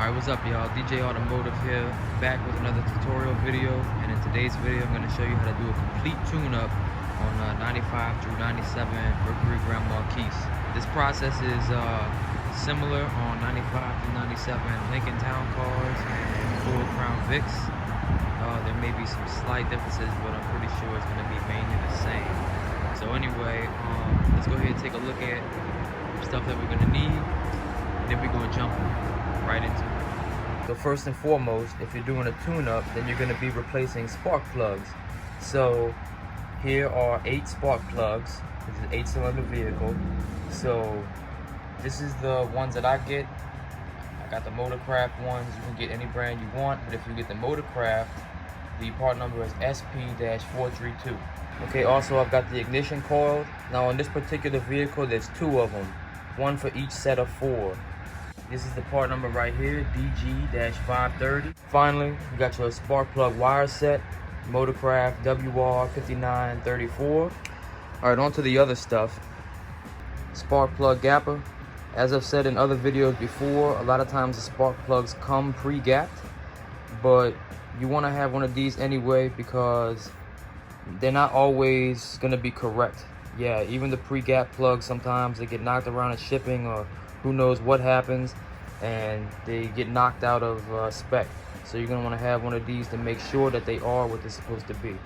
Alright, what's up y'all? DJ Automotive here, back with another tutorial video, and in today's video I'm going to show you how to do a complete tune-up on 95 through 97 Mercury Marquis. This process is similar on 95 through 97 Lincoln Town Cars and Ford Crown Vics. There may be some slight differences, but I'm pretty sure it's going to be mainly the same. So anyway, let's go ahead and take a look at stuff that we're going to need, and then we're going to jump right into it. So first and foremost, if you're doing a tune-up, then you're going to be replacing spark plugs. So here are 8 spark plugs. This is an 8-cylinder vehicle. So this is the ones that I get. I got the Motorcraft ones. You can get any brand you want, but if you get the Motorcraft, the part number is SP-432. Okay, also I've got the ignition coil. Now on this particular vehicle, there's 2 of them, one for each set of 4. This is the part number right here, DG-530. Finally, you got your spark plug wire set, Motorcraft WR5934. All right, on to the other stuff. Spark plug gapper. As I've said in other videos before, a lot of times the spark plugs come pre-gapped, but you want to have one of these anyway because they're not always going to be correct. Yeah, even the pre-gap plugs, sometimes they get knocked around in shipping or who knows what happens, and they get knocked out of spec. So you're gonna want to have one of these to make sure that they are what they're supposed to be. All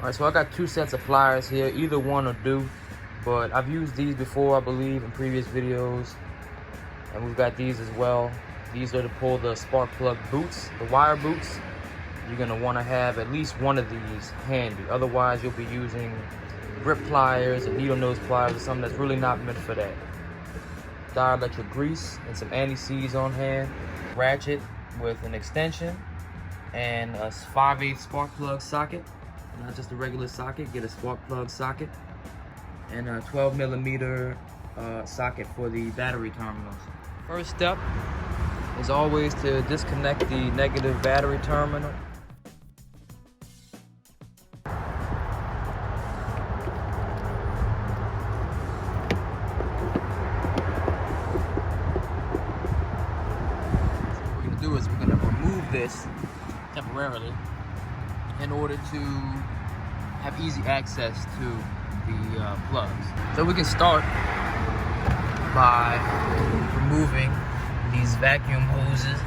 right, so I got 2 sets of pliers here. Either one will do, but I've used these before, I believe, in previous videos, and we've got these as well. These are to pull the spark plug boots, the wire boots. You're gonna want to have at least one of these handy. Otherwise, you'll be using grip pliers or needle nose pliers or something that's really not meant for that. Dielectric grease and some anti-seize on hand. Ratchet with an extension and a 5/8 spark plug socket. Not just a regular socket, get a spark plug socket. And a 12mm socket for the battery terminals. First step is always to disconnect the negative battery terminal. Is we're going to remove this temporarily in order to have easy access to the plugs. So we can start by removing these vacuum hoses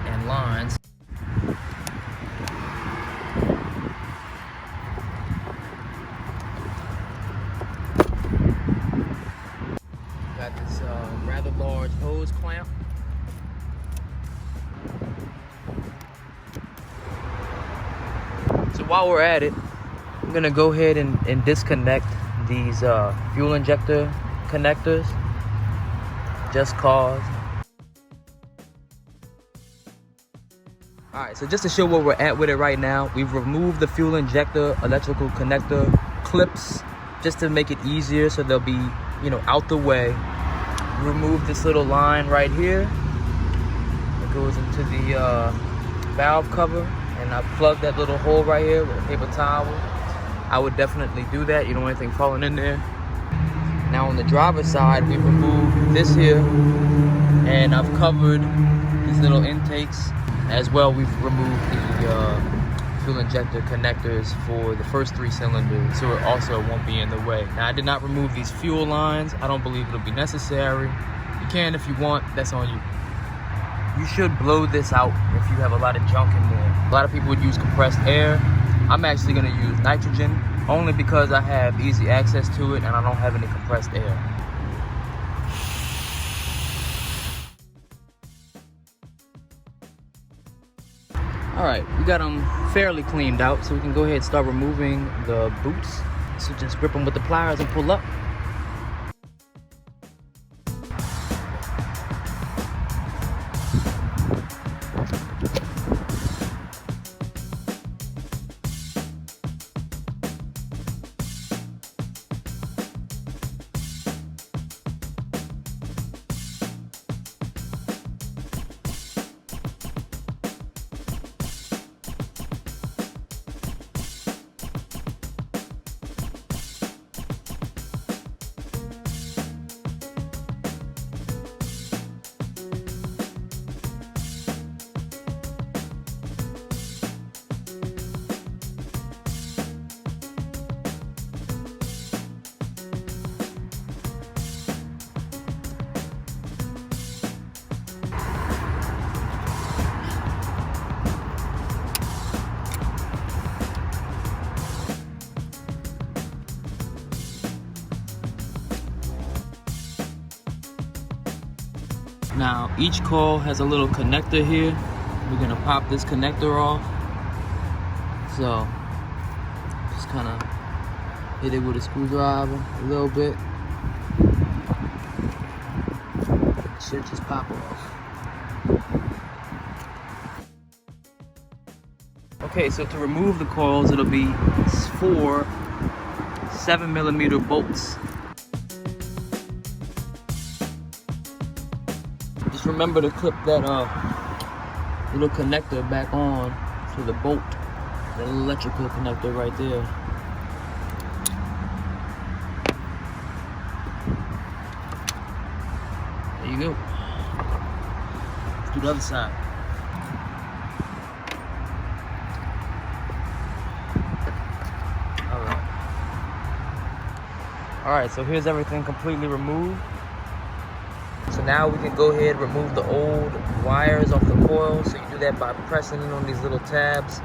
and lines. Got this rather large hose clamp. So while we're at it, I'm gonna go ahead and disconnect these fuel injector connectors, just cause. All right, so just to show where we're at with it right now, we've removed the fuel injector electrical connector clips just to make it easier, so they'll be, you know, out the way. Remove this little line right here. It goes into the valve cover. And I plugged that little hole right here with a paper towel. I would definitely do that. You don't want anything falling in there. Now on the driver's side, we've removed this here, and I've covered these little intakes. As well, we've removed the fuel injector connectors for the first 3 cylinders, so it also won't be in the way. Now I did not remove these fuel lines. I don't believe it'll be necessary. You can if you want, that's on you. You should blow this out if you have a lot of junk in there. A lot of people would use compressed air. I'm actually gonna use nitrogen, only because I have easy access to it and I don't have any compressed air. All right, we got them fairly cleaned out, so we can go ahead and start removing the boots. So just grip them with the pliers and pull up. Now each coil has a little connector here. We're gonna pop this connector off. So just kind of hit it with a screwdriver a little bit. It should just pop off. Okay, so to remove the coils, it'll be 4 7mm bolts. Just remember to clip that little connector back on to the bolt, that electrical connector right there. There you go. Let's do the other side. Alright, so here's everything completely removed. So now we can go ahead and remove the old wires off the coil. So you do that by pressing on these little tabs.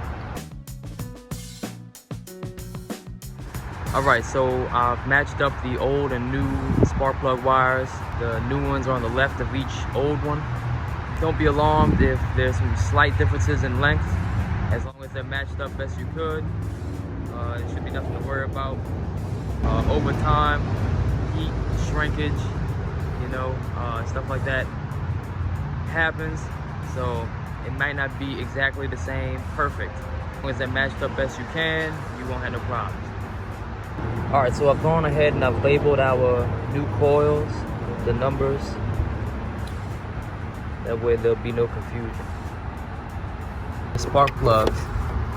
Alright, so I've matched up the old and new spark plug wires. The new ones are on the left of each old one. Don't be alarmed if there's some slight differences in length. As long as they're matched up best you could, it should be nothing to worry about. Over time, heat, shrinkage, you know, stuff like that happens. So it might not be exactly the same, perfect. As long as they're matched up best you can, you won't have no problems. All right, so I've gone ahead and I've labeled our new coils, the numbers. That way there'll be no confusion. Spark plugs.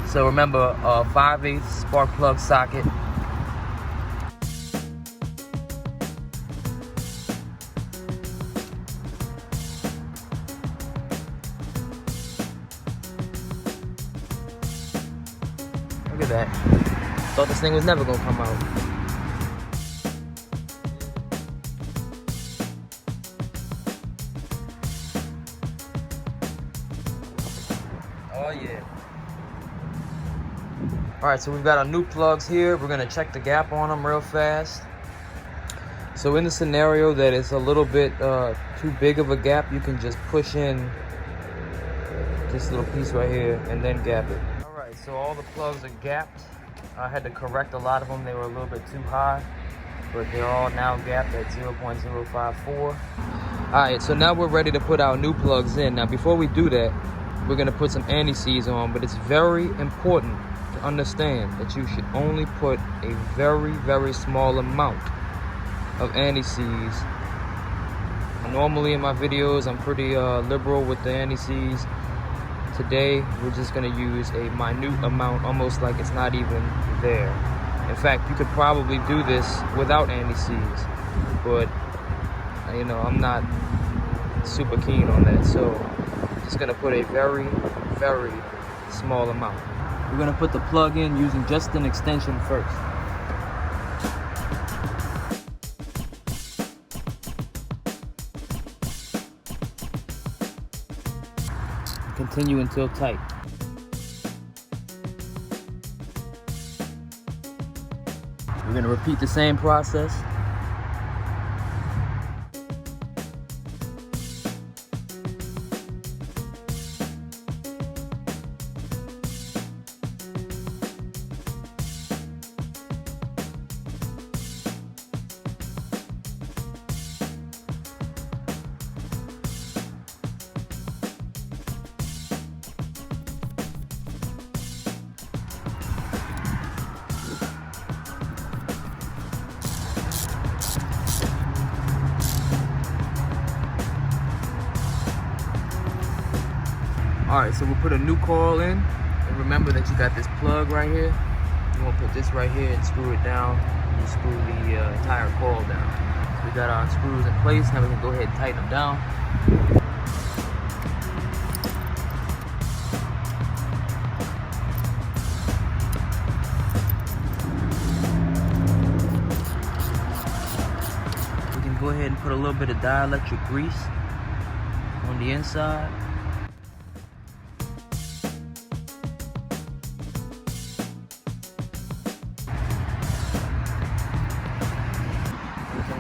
So remember, 5/8 spark plug socket. Look at that. Thought this thing was never gonna come out. Oh yeah. Alright, so we've got our new plugs here. We're gonna check the gap on them real fast. So in the scenario that it's a little bit too big of a gap, you can just push in this little piece right here and then gap it. Alright, so all the plugs are gapped. I had to correct a lot of them. They were a little bit too high, but they're all now gapped at 0.054. Alright, so now we're ready to put our new plugs in. Now before we do that, we're gonna put some anti-seize on, but it's very important to understand that you should only put a very, very small amount of anti-seize. Normally in my videos, I'm pretty liberal with the anti-seize. Today, we're just gonna use a minute amount, almost like it's not even there. In fact, you could probably do this without anti-seize, but you know, I'm not super keen on that. So, just gonna put a very, very small amount. We're gonna put the plug in using just an extension first. Continue until tight. We're going to repeat the same process. Alright, so we'll put a new coil in, and remember that you got this plug right here. You want to put this right here and screw it down, and screw the entire coil down. So we got our screws in place, now we can go ahead and tighten them down. We can go ahead and put a little bit of dielectric grease on the inside.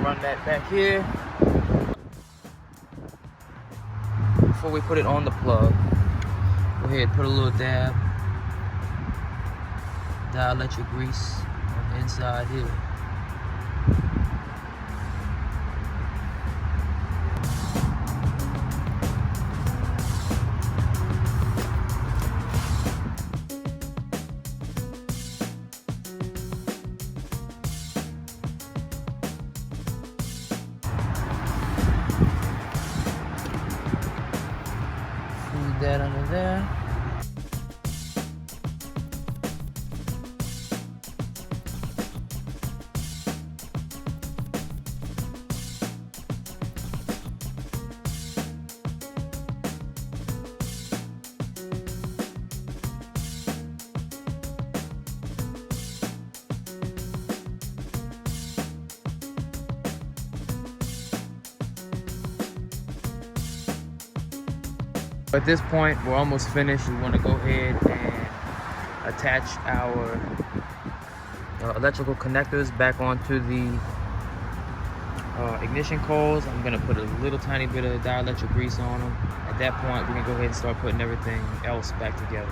Run that back here. before we put it on the plug, go ahead and put a little dab dielectric grease on the inside here. Feed that under there. At this point, we're almost finished. We want to go ahead and attach our electrical connectors back onto the ignition coils. I'm going to put a little tiny bit of dielectric grease on them. At that point, we can go ahead and start putting everything else back together.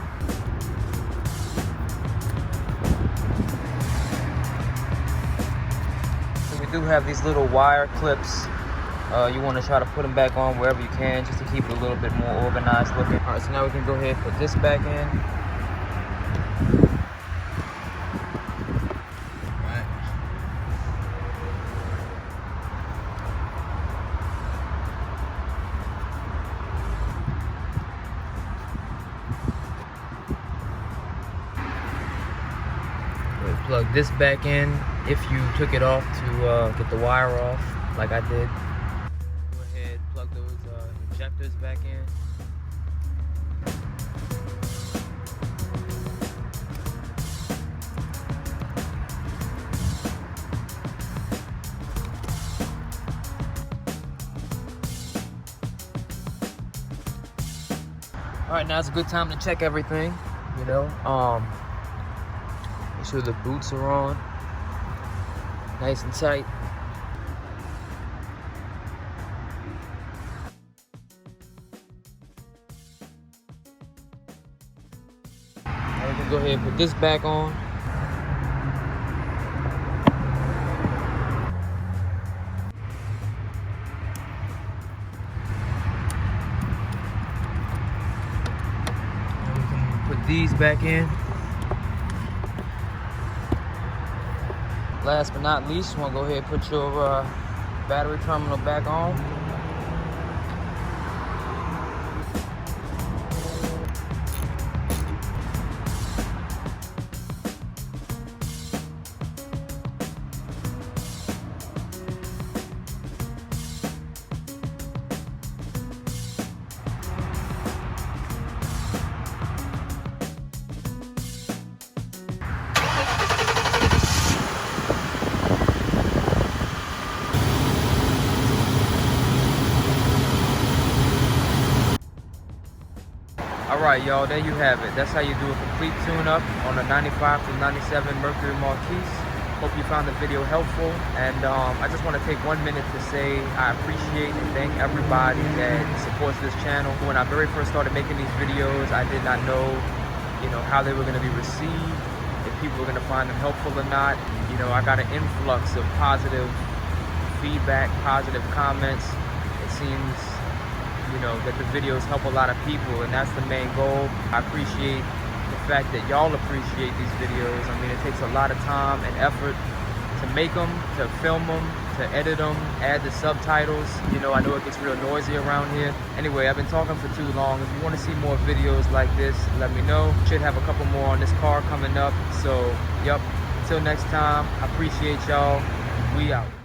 So we do have these little wire clips. You want to try to put them back on wherever you can, just to keep it a little bit more organized looking. All right, so now we can go ahead and put this back in. All right. Plug this back in if you took it off to get the wire off, like I did. Plug those injectors back in. All right, now it's a good time to check everything, you know. Make sure the boots are on, nice and tight. Go ahead and put this back on. And we can put these back in. Last but not least, you want to go ahead and put your battery terminal back on. Alright y'all, there you have it. That's how you do a complete tune-up on a 95 to 97 Mercury Marquis. Hope you found the video helpful, and I just want to take 1 minute to say I appreciate and thank everybody that supports this channel. When I very first started making these videos, I did not know, you know, how they were going to be received, if people were going to find them helpful or not. You know, I got an influx of positive feedback, positive comments. It seems, you know, that the videos help a lot of people, and that's the main goal. I appreciate the fact that y'all appreciate these videos. I mean, it takes a lot of time and effort to make them, to film them, to edit them, add the subtitles. You know, I know it gets real noisy around here. Anyway, I've been talking for too long. If you want to see more videos like this, let me know. Should have a couple more on this car coming up. So, yep, until next time, I appreciate y'all. We out.